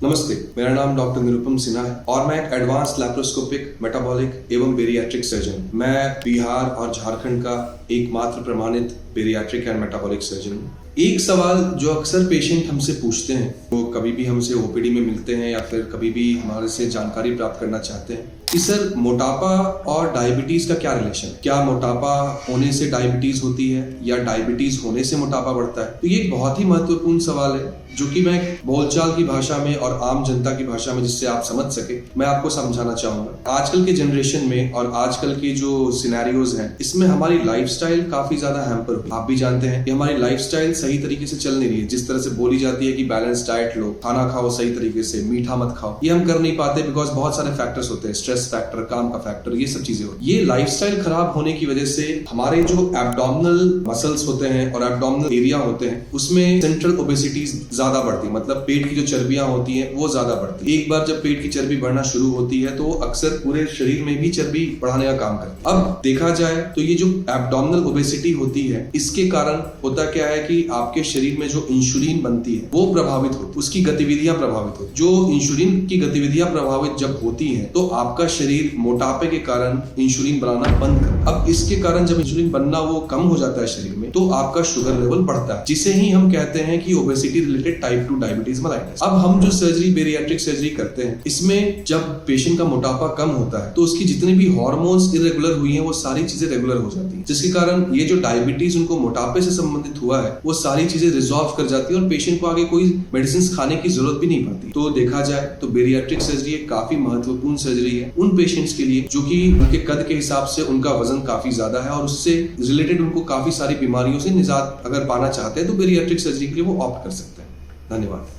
नमस्ते, मेरा नाम डॉक्टर निरुपम सिन्हा है और मैं एक एडवांस लैप्रोस्कोपिक मेटाबॉलिक एवं बेरियाट्रिक सर्जन। मैं बिहार और झारखंड का एकमात्र प्रमाणित बेरियाट्रिक एंड मेटाबॉलिक सर्जन हूँ। एक सवाल जो अक्सर पेशेंट हमसे पूछते हैं, वो कभी भी हमसे ओपीडी में मिलते हैं या फिर कभी भी हमारे से जानकारी प्राप्त करना चाहते हैं कि सर मोटापा और डायबिटीज का क्या रिलेशन है? क्या मोटापा होने से डायबिटीज होती है या डायबिटीज होने से मोटापा बढ़ता है? तो ये एक बहुत ही महत्वपूर्ण सवाल है जो कि मैं बोलचाल की भाषा में और आम जनता की भाषा में जिससे आप समझ सके मैं आपको समझाना चाहूंगा। आजकल के जनरेशन में और आजकल के जो सिनेरियोज हैं इसमें हमारी लाइफस्टाइल काफी ज्यादा हैम्पर हुई। आप भी जानते हैं कि हमारी लाइफस्टाइल सही तरीके से चल नहीं रही है। जिस तरह से बोली जाती है कि बैलेंस डाइट लो, खाना खाओ सही तरीके से, मीठा मत खाओ, ये हम कर नहीं पाते बिकॉज बहुत सारे फैक्टर्स होते हैं, स्ट्रेस फैक्टर, काम का फैक्टर, ये सब चीजें होती है। ये लाइफस्टाइल खराब होने की वजह से हमारे जो एब्डोमिनल मसल्स होते हैं और एब्डोमिनल एरिया होते हैं उसमें सेंट्रल ओबेसिटी ज्यादा बढ़ती है। मतलब पेट की जो चर्बियां होती हैं वो ज्यादा बढ़ती है। एक बार जब पेट की चर्बी बढ़ना शुरू होती है तो वो अक्सर पूरे शरीर में भी चर्बी बढ़ाने का काम करती है। अब देखा जाए तो ये जो एब्डोमिनल ओबेसिटी होती है इसके कारण होता क्या है कि आपके शरीर में जो इंसुलिन बनती है वो प्रभावित होती है, उसकी गतिविधियां प्रभावित होती है। जो इंसुलिन की गतिविधियां प्रभावित जब होती हैं तो आपका शरीर मोटापे के कारण इंसुलिन बनाना बंद कर। अब इसके कारण जब इंसुलिन बनना वो कम हो जाता है शरीर में तो आपका शुगर लेवल बढ़ता है, जिसे ही हम कहते हैं कि obesity related type 2 diabetes mellitus. अब हम जो सर्जरी बेरियाट्रिक सर्जरी करते हैं इसमें जब पेशेंट का मोटापा कम होता है तो उसकी जितनी भी हार्मोन्स इरेगुलर हुई हैं वो सारी चीजें रेगुलर हो जाती हैं, जिसके कारण ये जो डायबिटीज उनको मोटापे से संबंधित हुआ है वो सारी चीजें रिजॉल्व कर जाती है और पेशेंट को आगे कोई मेडिसिन खाने की जरूरत भी नहीं पड़ती। तो देखा जाए तो बेरियाट्रिक सर्जरी एक काफी महत्वपूर्ण सर्जरी है उन पेशेंट्स के लिए जो कि उनके कद के हिसाब से उनका वजन काफी ज्यादा है और उससे रिलेटेड उनको काफी सारी बीमारियों से निजात अगर पाना चाहते हैं तो बेरियाट्रिक सर्जरी के लिए वो ऑप्ट कर सकते हैं। धन्यवाद।